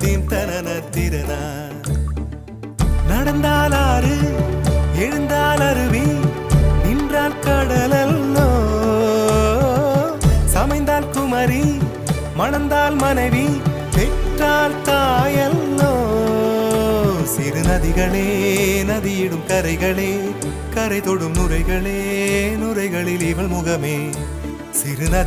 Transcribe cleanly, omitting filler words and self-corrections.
theme தனன திறனா நடந்தால் ஆறு எழுந்தால் அருவி நின்றால் கடலல்லோ சமைந்தால் குமரி மணந்தால் மனைவி பெற்றால் தாயல்லோ சிறு நதிகளே நதியிடும் கரைகளே கரை தொடும் நுரைகளே நுரைகளில் இவள் முகமே சிறு நதி